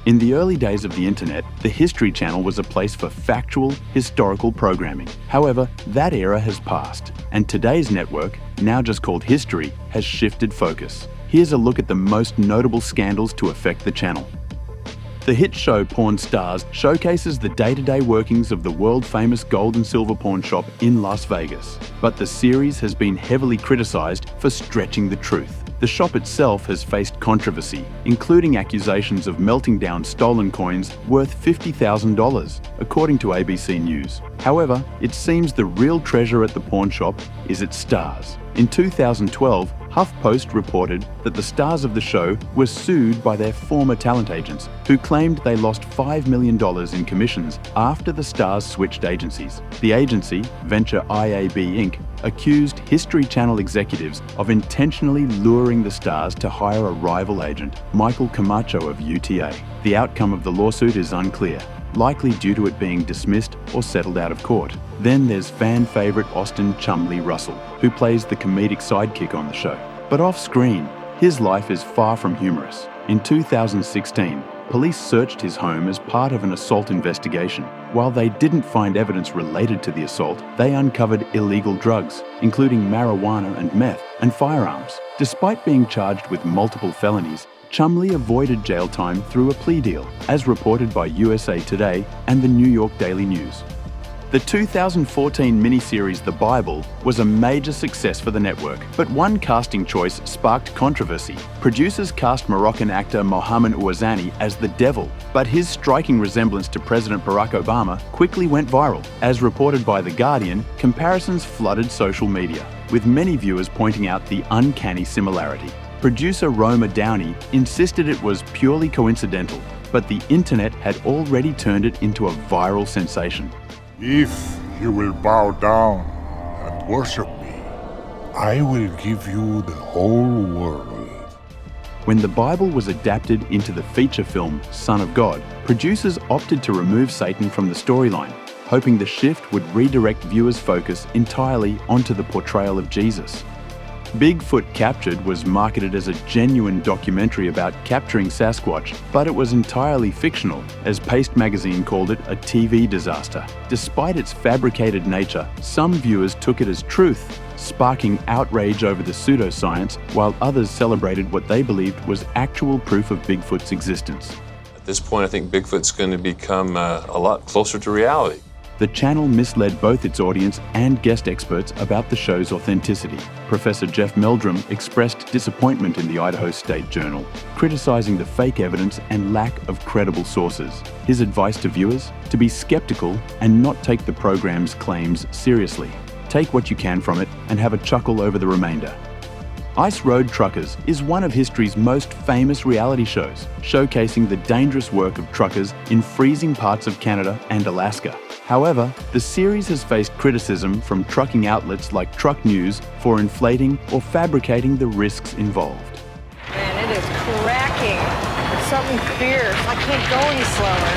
In the early days of the internet, the History Channel was a place for factual, historical programming. However, that era has passed, and today's network, now just called History, has shifted focus. Here's a look at the most notable scandals to affect the channel. The hit show Pawn Stars showcases the day-to-day workings of the world-famous gold and silver pawn shop in Las Vegas. But the series has been heavily criticized for stretching the truth. The shop itself has faced controversy, including accusations of melting down stolen coins worth $50,000, according to ABC News. However, it seems the real treasure at the pawn shop is its stars. In 2012, HuffPost reported that the stars of the show were sued by their former talent agents, who claimed they lost $5 million in commissions after the stars switched agencies. The agency, Venture IAB Inc., accused History Channel executives of intentionally luring the stars to hire a rival agent, Michael Camacho of UTA. The outcome of the lawsuit is unclear, likely due to it being dismissed or settled out of court. Then there's fan favourite Austin Chumley Russell, who plays the comedic sidekick on the show. But off-screen, his life is far from humorous. In 2016, police searched his home as part of an assault investigation. While they didn't find evidence related to the assault, they uncovered illegal drugs, including marijuana and meth, and firearms. Despite being charged with multiple felonies, Chumley avoided jail time through a plea deal, as reported by USA Today and the New York Daily News. The 2014 miniseries The Bible was a major success for the network, but one casting choice sparked controversy. Producers cast Moroccan actor Mohamed Ouazani as the devil, but his striking resemblance to President Barack Obama quickly went viral. As reported by The Guardian, comparisons flooded social media, with many viewers pointing out the uncanny similarity. Producer Roma Downey insisted it was purely coincidental, but the internet had already turned it into a viral sensation. If you will bow down and worship me, I will give you the whole world. When the Bible was adapted into the feature film Son of God, producers opted to remove Satan from the storyline, hoping the shift would redirect viewers' focus entirely onto the portrayal of Jesus. Bigfoot Captured was marketed as a genuine documentary about capturing Sasquatch, but it was entirely fictional, as Paste magazine called it a TV disaster. Despite its fabricated nature, some viewers took it as truth, sparking outrage over the pseudoscience, while others celebrated what they believed was actual proof of Bigfoot's existence. At this point, I think Bigfoot's going to become a lot closer to reality. The channel misled both its audience and guest experts about the show's authenticity. Professor Jeff Meldrum expressed disappointment in the Idaho State Journal, criticizing the fake evidence and lack of credible sources. His advice to viewers? To be skeptical and not take the program's claims seriously. Take what you can from it and have a chuckle over the remainder. Ice Road Truckers is one of history's most famous reality shows, showcasing the dangerous work of truckers in freezing parts of Canada and Alaska. However, the series has faced criticism from trucking outlets like Truck News for inflating or fabricating the risks involved. Man, it is cracking. It's something fierce. I can't go any slower.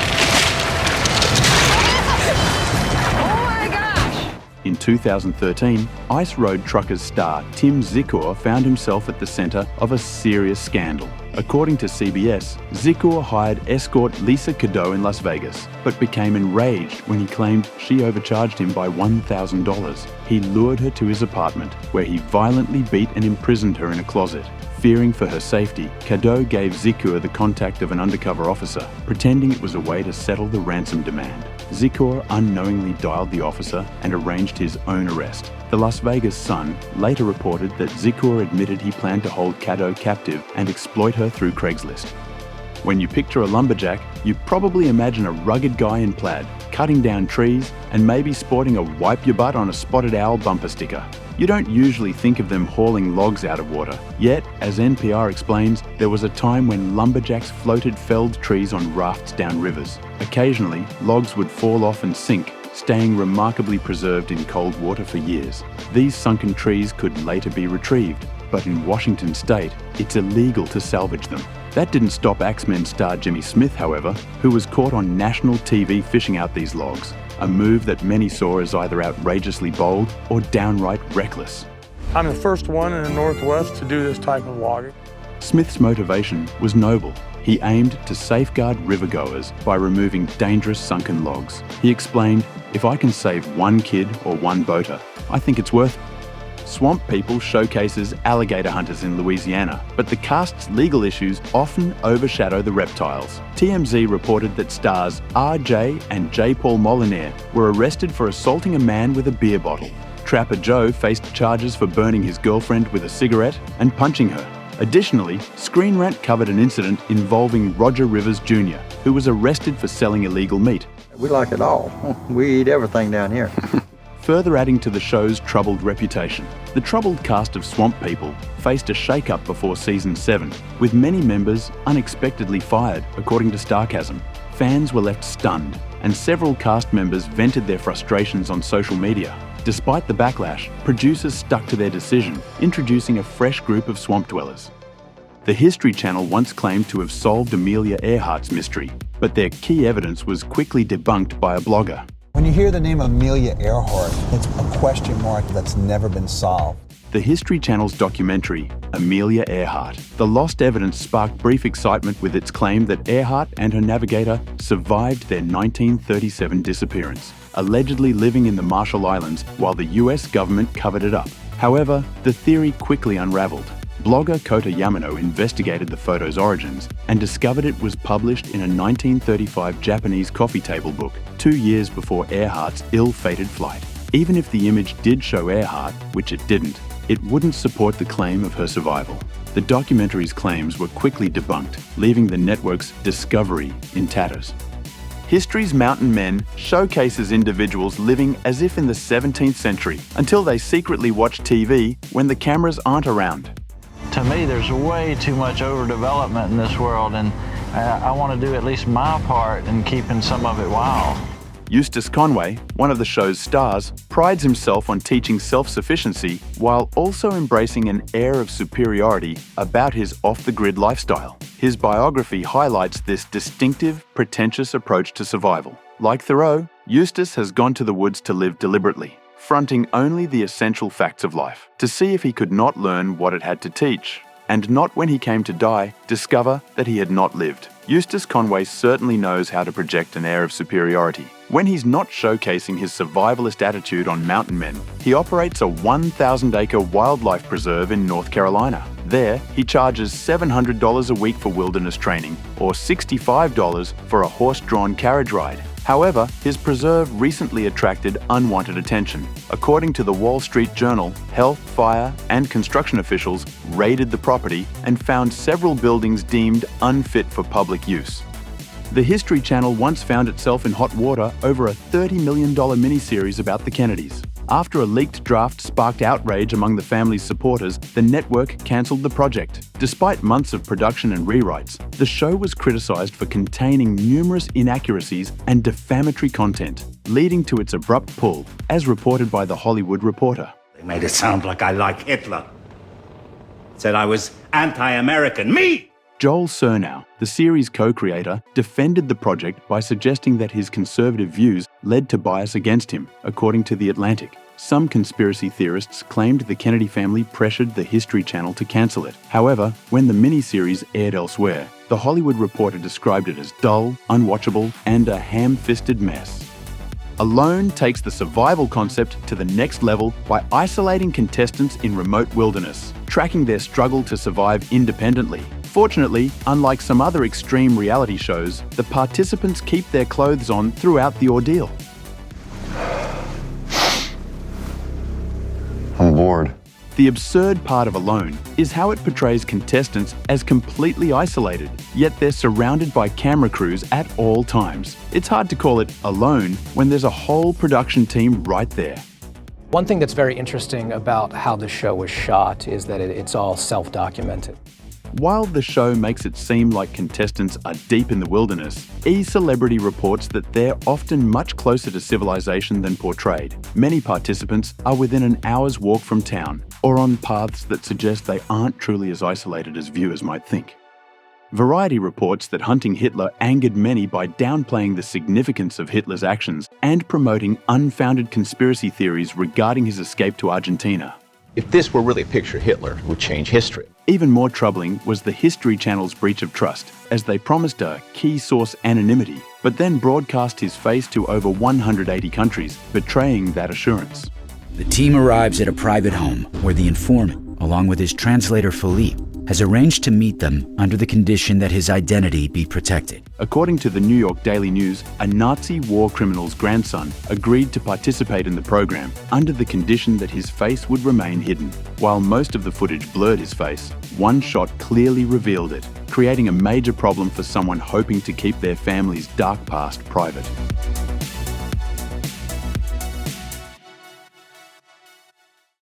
Oh my gosh! In 2013, Ice Road Truckers star Tim Zicore found himself at the center of a serious scandal. According to CBS, Zicore hired escort Lisa Cadeau in Las Vegas, but became enraged when he claimed she overcharged him by $1,000. He lured her to his apartment, where he violently beat and imprisoned her in a closet. Fearing for her safety, Cadeau gave Zicore the contact of an undercover officer, pretending it was a way to settle the ransom demand. Zicore unknowingly dialed the officer and arranged his own arrest. The Las Vegas Sun later reported that Zicore admitted he planned to hold Cadeau captive and exploit her through Craigslist. When you picture a lumberjack, you probably imagine a rugged guy in plaid, cutting down trees and maybe sporting a "wipe your butt on a spotted owl" bumper sticker. You don't usually think of them hauling logs out of water. Yet, as NPR explains, there was a time when lumberjacks floated felled trees on rafts down rivers. Occasionally, logs would fall off and sink, staying remarkably preserved in cold water for years. These sunken trees could later be retrieved, but in Washington state, it's illegal to salvage them. That didn't stop Axemen star Jimmy Smith, however, who was caught on national TV fishing out these logs, a move that many saw as either outrageously bold or downright reckless. I'm the first one in the Northwest to do this type of logging. Smith's motivation was noble. He aimed to safeguard rivergoers by removing dangerous sunken logs. He explained, "If I can save one kid or one boater, I think it's worth it." Swamp People showcases alligator hunters in Louisiana, but the cast's legal issues often overshadow the reptiles. TMZ reported that stars RJ and J. Paul Molinaire were arrested for assaulting a man with a beer bottle. Trapper Joe faced charges for burning his girlfriend with a cigarette and punching her. Additionally, Screen Rant covered an incident involving Roger Rivers Jr., who was arrested for selling illegal meat. We like it all. We eat everything down here. Further adding to the show's troubled reputation, the troubled cast of Swamp People faced a shake-up before Season 7, with many members unexpectedly fired, according to Starcasm. Fans were left stunned, and several cast members vented their frustrations on social media. Despite the backlash, producers stuck to their decision, introducing a fresh group of swamp dwellers. The History Channel once claimed to have solved Amelia Earhart's mystery, but their key evidence was quickly debunked by a blogger. When you hear the name Amelia Earhart, it's a question mark that's never been solved. The History Channel's documentary, Amelia Earhart, The Lost Evidence, sparked brief excitement with its claim that Earhart and her navigator survived their 1937 disappearance, allegedly living in the Marshall Islands while the US government covered it up. However, the theory quickly unraveled. Blogger Kota Yamano investigated the photo's origins and discovered it was published in a 1935 Japanese coffee table book, 2 years before Earhart's ill-fated flight. Even if the image did show Earhart, which it didn't, it wouldn't support the claim of her survival. The documentary's claims were quickly debunked, leaving the network's Discovery in tatters. History's Mountain Men showcases individuals living as if in the 17th century until they secretly watch TV when the cameras aren't around. To me, there's way too much overdevelopment in this world, and I want to do at least my part in keeping some of it wild. Eustace Conway, one of the show's stars, prides himself on teaching self-sufficiency while also embracing an air of superiority about his off-the-grid lifestyle. His biography highlights this distinctive, pretentious approach to survival. Like Thoreau, Eustace has gone to the woods to live deliberately, fronting only the essential facts of life, to see if he could not learn what it had to teach, and not when he came to die, discover that he had not lived. Eustace Conway certainly knows how to project an air of superiority. When he's not showcasing his survivalist attitude on mountain men, he operates a 1,000-acre wildlife preserve in North Carolina. There, he charges $700 a week for wilderness training, or $65 for a horse-drawn carriage ride. However, his preserve recently attracted unwanted attention. According to the Wall Street Journal, health, fire, and construction officials raided the property and found several buildings deemed unfit for public use. The History Channel once found itself in hot water over a $30 million miniseries about the Kennedys. After a leaked draft sparked outrage among the family's supporters, the network cancelled the project. Despite months of production and rewrites, the show was criticised for containing numerous inaccuracies and defamatory content, leading to its abrupt pull, as reported by The Hollywood Reporter. They made it sound like I like Hitler. Said I was anti-American. Me! Joel Surnow, the series co-creator, defended the project by suggesting that his conservative views led to bias against him, according to The Atlantic. Some conspiracy theorists claimed the Kennedy family pressured the History Channel to cancel it. However, when the miniseries aired elsewhere, The Hollywood Reporter described it as dull, unwatchable, and a ham-fisted mess. Alone takes the survival concept to the next level by isolating contestants in remote wilderness, tracking their struggle to survive independently. Fortunately, unlike some other extreme reality shows, the participants keep their clothes on throughout the ordeal. I'm bored. The absurd part of Alone is how it portrays contestants as completely isolated, yet they're surrounded by camera crews at all times. It's hard to call it alone when there's a whole production team right there. One thing that's very interesting about how the show was shot is that it's all self-documented. While the show makes it seem like contestants are deep in the wilderness, E-Celebrity reports that they're often much closer to civilization than portrayed. Many participants are within an hour's walk from town, or on paths that suggest they aren't truly as isolated as viewers might think. Variety reports that hunting Hitler angered many by downplaying the significance of Hitler's actions and promoting unfounded conspiracy theories regarding his escape to Argentina. If this were really a picture of Hitler, it would change history. Even more troubling was the History Channel's breach of trust, as they promised a key source anonymity, but then broadcast his face to over 180 countries, betraying that assurance. The team arrives at a private home where the informant, along with his translator Philippe, has arranged to meet them under the condition that his identity be protected. According to the New York Daily News, a Nazi war criminal's grandson agreed to participate in the program under the condition that his face would remain hidden. While most of the footage blurred his face, one shot clearly revealed it, creating a major problem for someone hoping to keep their family's dark past private.